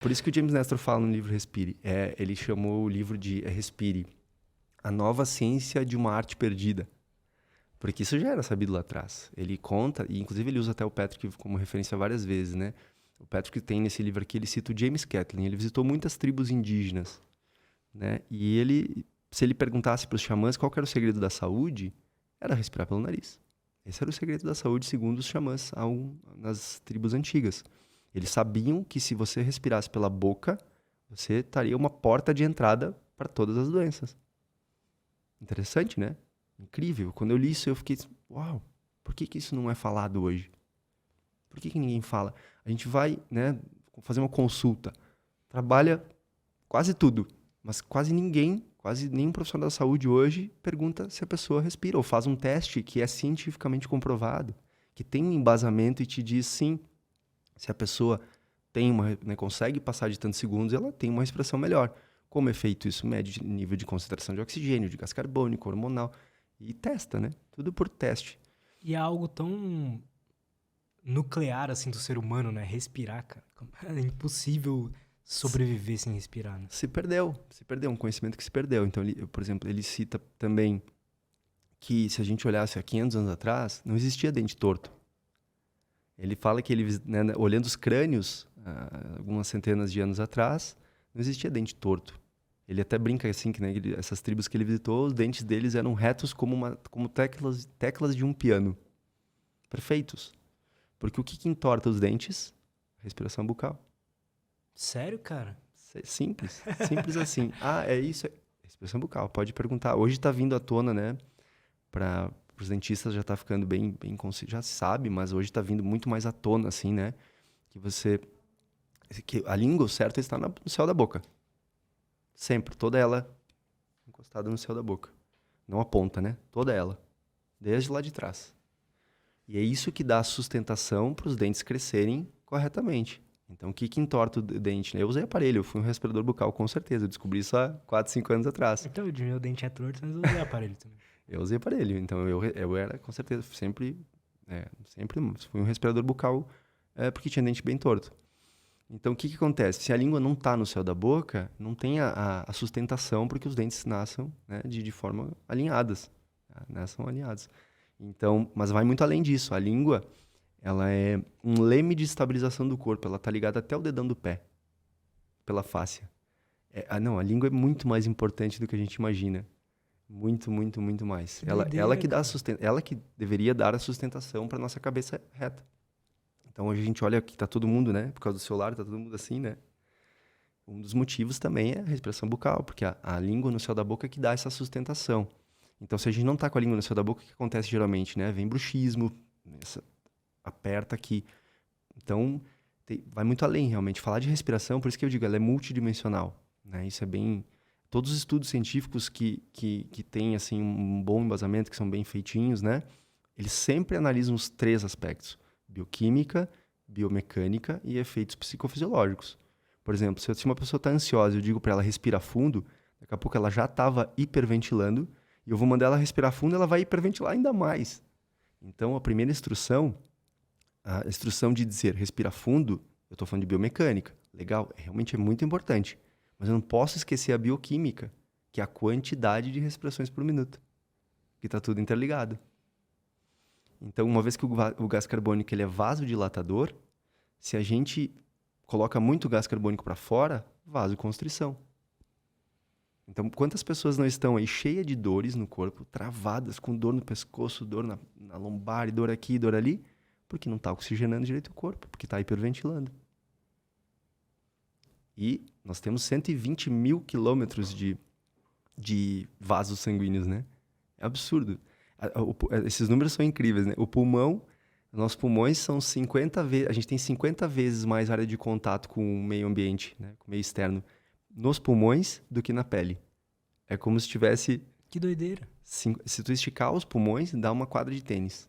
Por isso que o James Nestor fala no livro Respire. Ele chamou o livro de Respire, a nova ciência de uma arte perdida. Porque isso já era sabido lá atrás. Ele conta, e inclusive ele usa até o Patrick como referência várias vezes, né? O Patrick tem nesse livro aqui, ele cita o James Catlin. Ele visitou muitas tribos indígenas, né? E ele, se ele perguntasse para os xamãs qual que era o segredo da saúde, era respirar pelo nariz. Esse era o segredo da saúde, segundo os xamãs nas tribos antigas. Eles sabiam que se você respirasse pela boca, você estaria uma porta de entrada para todas as doenças. Interessante, né? Incrível. Quando eu li isso, eu fiquei, uau, por que isso não é falado hoje? Por que ninguém fala? A gente vai, né, fazer uma consulta, trabalha quase tudo, mas quase nenhum profissional da saúde hoje pergunta se a pessoa respira, ou faz um teste que é cientificamente comprovado, que tem um embasamento e te diz sim, se a pessoa consegue passar de tantos segundos, ela tem uma respiração melhor. Como é feito isso? Mede nível de concentração de oxigênio, de gás carbônico, hormonal, e testa, né? Tudo por teste. E é algo tão nuclear, assim, do ser humano, né? Respirar, cara. É impossível sobreviver sem respirar, né? Se perdeu, um conhecimento que se perdeu. Então, por exemplo, ele cita também que se a gente olhasse há 500 anos atrás, não existia dente torto. Ele fala que né, olhando os crânios, algumas centenas de anos atrás, não existia dente torto. Ele até brinca assim, que né, essas tribos que ele visitou, os dentes deles eram retos como teclas de um piano. Perfeitos. Porque o que entorta os dentes? Respiração bucal. Sério, cara? Simples assim. É isso. Respiração bucal, pode perguntar. Hoje está vindo à tona, né? Para os dentistas já está ficando bem já se sabe, mas hoje está vindo muito mais à tona, assim, né? Que a língua, o certo, está no céu da boca. Sempre, toda ela encostada no céu da boca. Não a ponta, né? Toda ela. Desde lá de trás. E é isso que dá sustentação para os dentes crescerem corretamente. Então, o que entorta o dente? Né? Eu usei aparelho, eu fui um respirador bucal, com certeza. Eu descobri isso há 4, 5 anos atrás. Então, o meu dente é torto, mas eu usei aparelho também. Eu usei aparelho, então eu era, com certeza, sempre fui um respirador bucal porque tinha dente bem torto. Então, o que acontece? Se a língua não está no céu da boca, não tem a sustentação porque os dentes nasçam, né, de forma alinhadas. Nasçam alinhados. Então, mas vai muito além disso. A língua, ela é um leme de estabilização do corpo. Ela está ligada até o dedão do pé, pela fáscia. A língua é muito mais importante do que a gente imagina. Muito, muito, muito mais. Ela que dá ela que deveria dar a sustentação para nossa cabeça reta. Então, hoje a gente olha que tá todo mundo, né? Por causa do celular, tá todo mundo assim, né? Um dos motivos também é a respiração bucal, porque a língua no céu da boca é que dá essa sustentação. Então, se a gente não tá com a língua no céu da boca, o que acontece geralmente, né? Vem bruxismo, aperta aqui. Então, vai muito além, realmente. Falar de respiração, por isso que eu digo, ela é multidimensional, né? Isso é bem... Todos os estudos científicos que têm, assim, um bom embasamento, que são bem feitinhos, né? Eles sempre analisam os 3 aspectos. Bioquímica, biomecânica e efeitos psicofisiológicos. Por exemplo, se uma pessoa está ansiosa, eu digo para ela respirar fundo, daqui a pouco ela já estava hiperventilando, e eu vou mandar ela respirar fundo, ela vai hiperventilar ainda mais. Então, a primeira instrução, a instrução de dizer respira fundo, eu estou falando de biomecânica. Legal, realmente é muito importante. Mas eu não posso esquecer a bioquímica, que é a quantidade de respirações por minuto, que está tudo interligado. Então, uma vez que o gás carbônico ele é vasodilatador, se a gente coloca muito gás carbônico para fora, vasoconstrição. Então, quantas pessoas não estão aí cheias de dores no corpo, travadas, com dor no pescoço, dor na lombar, dor aqui, dor ali, porque não está oxigenando direito o corpo, porque está hiperventilando. E nós temos 120 mil quilômetros de vasos sanguíneos, né? É absurdo. Esses números são incríveis, né? Nossos pulmões são 50 vezes... A gente tem 50 vezes mais área de contato com o meio ambiente, né? Com o meio externo, nos pulmões do que na pele. É como se tivesse... Que doideira. Se tu esticar os pulmões, dá uma quadra de tênis.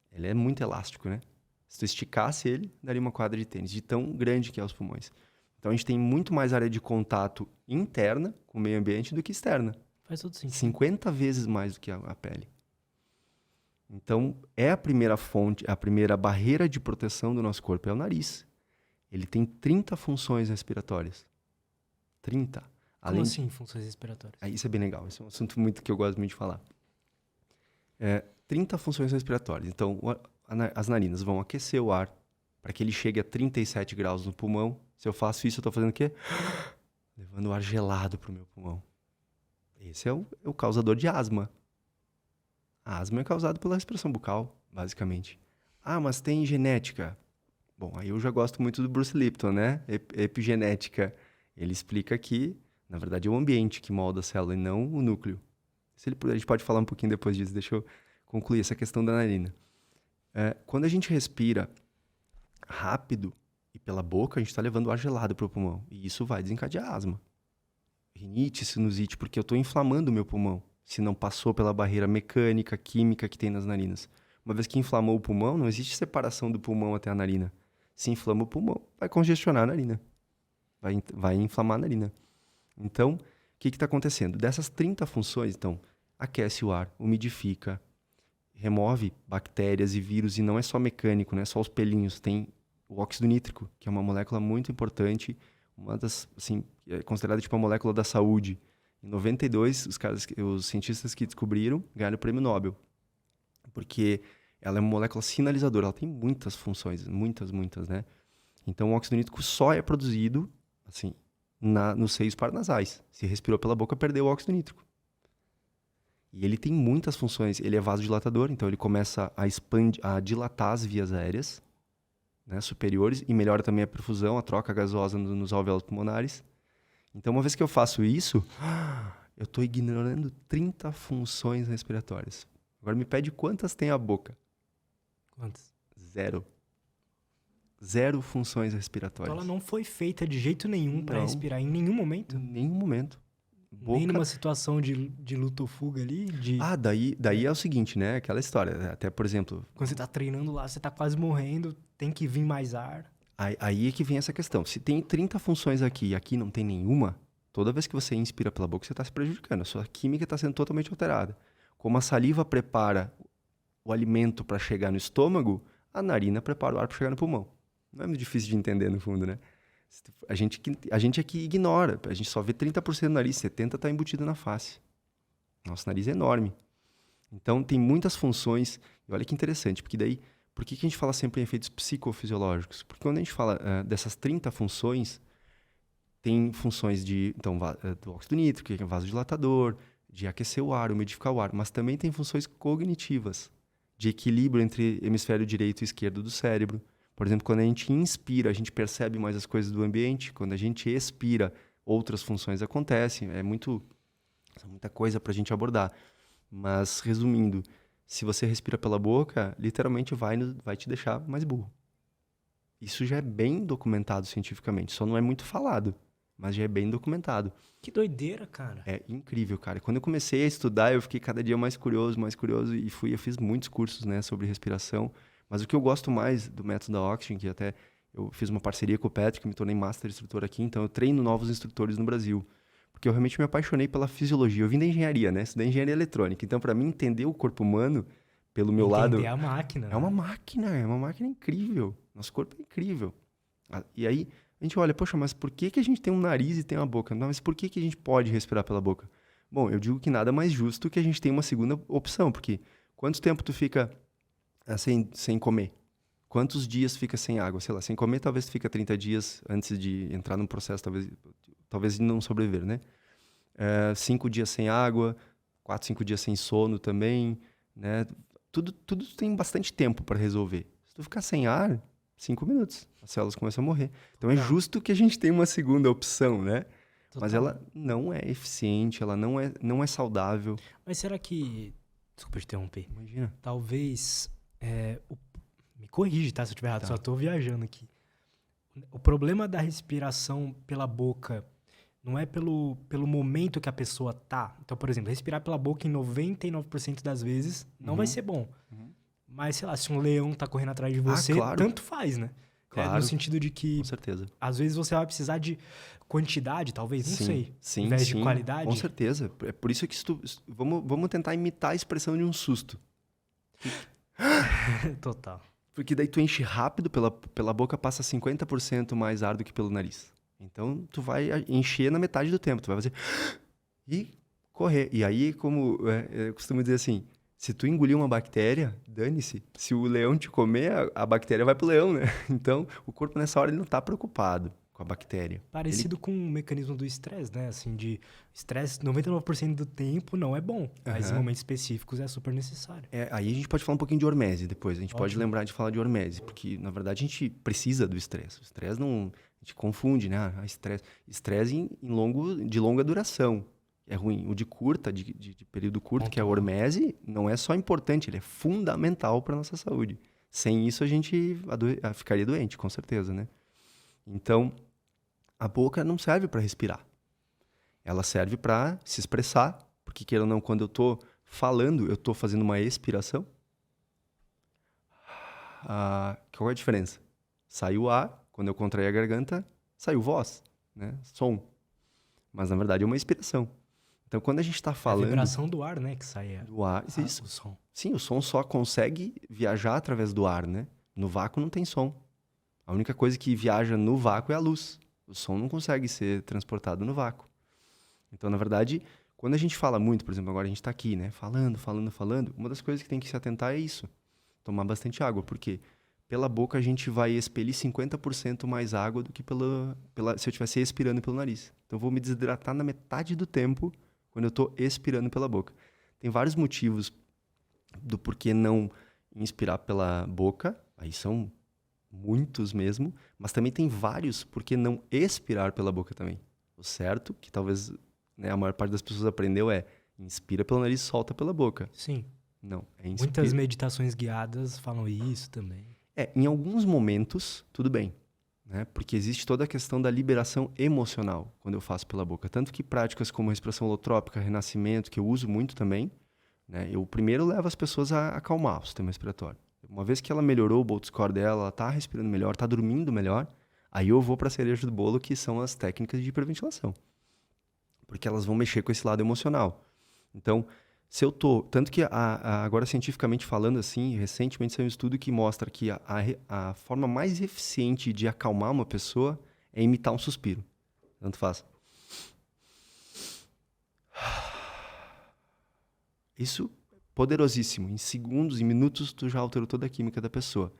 Ele é muito elástico, né? Se tu esticasse ele, daria uma quadra de tênis, de tão grande que é os pulmões. Então, a gente tem muito mais área de contato interna com o meio ambiente do que externa. Faz todo sentido. 50 vezes mais do que a pele. Então, é a primeira fonte, a primeira barreira de proteção do nosso corpo, é o nariz. ele tem 30 funções respiratórias. 30. Como assim, funções respiratórias? Isso é bem legal. Esse é um assunto que eu gosto muito de falar. 30 funções respiratórias. Então, as narinas vão aquecer o ar para que ele chegue a 37 graus no pulmão. Se eu faço isso, eu estou fazendo o quê? Levando o ar gelado para o meu pulmão. Esse é o causador de asma. A asma é causada pela respiração bucal, basicamente. Ah, mas tem genética. Bom, aí eu já gosto muito do Bruce Lipton, né? Epigenética. Ele explica que, na verdade, é o ambiente que molda a célula e não o núcleo. A gente pode falar um pouquinho depois disso. Deixa eu concluir essa questão da narina. Quando a gente respira rápido e pela boca, a gente está levando ar gelado para o pulmão. E isso vai desencadear asma. Rinite, sinusite, porque eu estou inflamando o meu pulmão. Se não passou pela barreira mecânica, química que tem nas narinas. Uma vez que inflamou o pulmão, não existe separação do pulmão até a narina. Se inflama o pulmão, vai congestionar a narina. Vai inflamar a narina. Então, o que está acontecendo? Dessas 30 funções, então, aquece o ar, umidifica, remove bactérias e vírus, e não é só mecânico, não é só os pelinhos. Tem o óxido nítrico, que é uma molécula muito importante, uma das, assim, é considerada tipo a molécula da saúde. Em 92, os cientistas que descobriram ganharam o prêmio Nobel, porque ela é uma molécula sinalizadora, ela tem muitas funções, muitas, né? Então, o óxido nítrico só é produzido, assim, nos seios paranasais. Se respirou pela boca, perdeu o óxido nítrico. E ele tem muitas funções. Ele é vasodilatador, então ele começa a dilatar as vias aéreas, né, superiores, e melhora também a perfusão, a troca gasosa nos alvéolos pulmonares. Então, uma vez que eu faço isso, eu estou ignorando 30 funções respiratórias. Agora me pede quantas tem a boca. Quantas? 0. 0 funções respiratórias. Então ela não foi feita de jeito nenhum para respirar em nenhum momento? Em nenhum momento. Nem numa situação de luta ou fuga ali? Daí é o seguinte, né? Aquela história. Até, por exemplo... Quando você tá treinando lá, você tá quase morrendo, tem que vir mais ar. Aí é que vem essa questão. Se tem 30 funções aqui e aqui não tem nenhuma, toda vez que você inspira pela boca, você está se prejudicando. A sua química está sendo totalmente alterada. Como a saliva prepara o alimento para chegar no estômago, a narina prepara o ar para chegar no pulmão. Não é muito difícil de entender, no fundo, né? A gente aqui ignora. A gente só vê 30% do nariz, 70% está embutido na face. Nosso nariz é enorme. Então, tem muitas funções. E olha que interessante, porque daí... Por que a gente fala sempre em efeitos psicofisiológicos? Porque quando a gente fala dessas 30 funções, tem funções do óxido nítrico, que é vasodilatador, de aquecer o ar, umidificar o ar, mas também tem funções cognitivas, de equilíbrio entre hemisfério direito e esquerdo do cérebro. Por exemplo, quando a gente inspira, a gente percebe mais as coisas do ambiente. Quando a gente expira, outras funções acontecem. É muita coisa para a gente abordar. Mas, resumindo, se você respira pela boca, literalmente vai te deixar mais burro. Isso já é bem documentado cientificamente. Só não é muito falado, mas já é bem documentado. Que doideira, cara. É incrível, cara. Quando eu comecei a estudar, eu fiquei cada dia mais curioso, e eu fiz muitos cursos, né, sobre respiração. Mas o que eu gosto mais do método da Oxygen, que até eu fiz uma parceria com o Patrick, me tornei Master Instrutor aqui, então eu treino novos instrutores no Brasil. Porque eu realmente me apaixonei pela fisiologia. Eu vim da engenharia, né? Estudei engenharia eletrônica. Então, para mim, entender o corpo humano, pelo meu lado... Entender a máquina. É uma máquina incrível. Nosso corpo é incrível. E aí, a gente olha, poxa, mas por que a gente tem um nariz e tem uma boca? Não, mas por que a gente pode respirar pela boca? Bom, eu digo que nada mais justo que a gente tenha uma segunda opção, porque quanto tempo tu fica sem comer? Quantos dias fica sem água? Sei lá, sem comer talvez tu fica 30 dias antes de entrar num processo, talvez não sobreviver, né? 5 dias sem água, 4, 5 dias sem sono também, né? Tudo tem bastante tempo para resolver. Se tu ficar sem ar, 5 minutos, as células começam a morrer. Então é justo que a gente tenha uma segunda opção, né? Total. Mas ela não é eficiente, ela não é saudável. Mas será que... Desculpa te interromper. Imagina. Talvez... Me corrige, tá? Se eu estiver errado, só tô viajando aqui. O problema da respiração pela boca não é pelo momento que a pessoa tá. Então, por exemplo, respirar pela boca em 99% das vezes não vai ser bom. Mas, sei lá, se um leão tá correndo atrás de você, claro. Tanto faz, né? Claro. No sentido de que... Com certeza. Às vezes você vai precisar de quantidade, talvez, não sei. Sim, em vez de qualidade. Com certeza. É por isso que vamos tentar imitar a expressão de um susto. Total. Porque daí tu enche rápido pela boca, passa 50% mais ar do que pelo nariz. Então, tu vai encher na metade do tempo. Tu vai fazer... E correr. E aí, como eu costumo dizer assim, se tu engolir uma bactéria, dane-se. Se o leão te comer, a bactéria vai pro leão, né? Então, o corpo nessa hora ele não tá preocupado com a bactéria. Parecido com o mecanismo do estresse, né? Assim, de estresse 99% do tempo não é bom. Mas em momentos específicos é super necessário. Aí a gente pode falar um pouquinho de hormese depois. A gente pode Ótimo. lembrar de falar de hormese, porque, na verdade, a gente precisa do estresse. O estresse não... A gente confunde, né? Estresse de longa duração. É ruim. O de curta, de período curto, que é a hormese, não é só importante, ele é fundamental para nossa saúde. Sem isso, a gente ficaria doente, com certeza, né? Então, a boca não serve para respirar. Ela serve para se expressar, porque, queira ou não, quando eu estou falando, eu estou fazendo uma expiração. Qual é a diferença? Sai o ar, quando eu contrair a garganta, saiu voz, né? Som. Mas, na verdade, é uma expiração. Então, quando a gente está falando... É a vibração do ar, né? Que sai do ar, isso. O som. Sim, o som só consegue viajar através do ar, né? No vácuo não tem som. A única coisa que viaja no vácuo é a luz. O som não consegue ser transportado no vácuo. Então, na verdade, quando a gente fala muito, por exemplo, agora a gente está aqui, né? Falando, uma das coisas que tem que se atentar é isso. Tomar bastante água, porque pela boca a gente vai expelir 50% mais água do que se eu estivesse expirando pelo nariz. Então, eu vou me desidratar na metade do tempo quando eu estou expirando pela boca. Tem vários motivos do porquê não inspirar pela boca. Aí são muitos mesmo. Mas também tem vários porquê não expirar pela boca também. O certo, que talvez a maior parte das pessoas aprendeu, é inspira pelo nariz, solta pela boca. Sim. Não, é inspira. Muitas meditações guiadas falam isso também. Em alguns momentos, tudo bem. Né? Porque existe toda a questão da liberação emocional quando eu faço pela boca. Tanto que práticas como respiração holotrópica, renascimento, que eu uso muito também, né? Eu primeiro levo as pessoas a acalmar o sistema respiratório. Uma vez que ela melhorou o Bolt Score dela, ela está respirando melhor, está dormindo melhor, aí eu vou para a cereja do bolo, que são as técnicas de hiperventilação. Porque elas vão mexer com esse lado emocional. Então, se eu tô... Tanto que agora, cientificamente falando assim, recentemente saiu um estudo que mostra que a forma mais eficiente de acalmar uma pessoa é imitar um suspiro. Tanto faz. Isso é poderosíssimo. Em segundos, em minutos, tu já alterou toda a química da pessoa.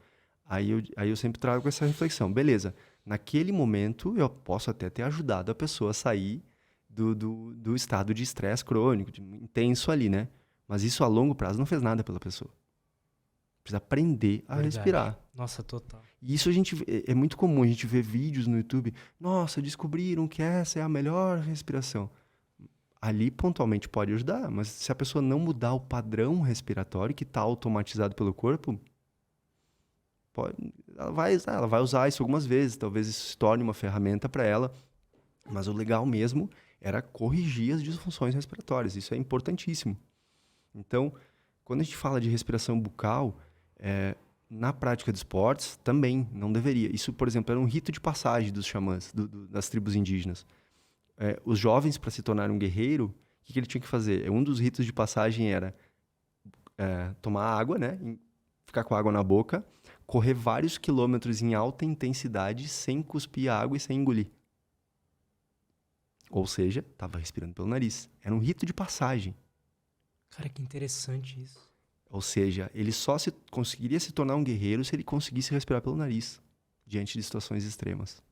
Aí eu sempre trago essa reflexão. Beleza, naquele momento eu posso até ter ajudado a pessoa a sair do estado de estresse crônico, intenso ali, né? Mas isso a longo prazo não fez nada pela pessoa. Precisa aprender a respirar. Nossa, total. E isso é muito comum, a gente vê vídeos no YouTube. Nossa, descobriram que essa é a melhor respiração. Ali pontualmente pode ajudar, mas se a pessoa não mudar o padrão respiratório que está automatizado pelo corpo, ela vai usar isso algumas vezes, talvez isso se torne uma ferramenta para ela, mas o legal mesmo era corrigir as disfunções respiratórias. Isso é importantíssimo. Então, quando a gente fala de respiração bucal, na prática de esportes, também não deveria. Isso, por exemplo, era um rito de passagem dos xamãs, das tribos indígenas. Os jovens, para se tornar um guerreiro, o que ele tinha que fazer? Um dos ritos de passagem era tomar água, né? Ficar com a água na boca, correr vários quilômetros em alta intensidade, sem cuspir água e sem engolir. Ou seja, estava respirando pelo nariz. Era um rito de passagem. Cara, que interessante isso. Ou seja, ele só conseguiria se tornar um guerreiro se ele conseguisse respirar pelo nariz, diante de situações extremas.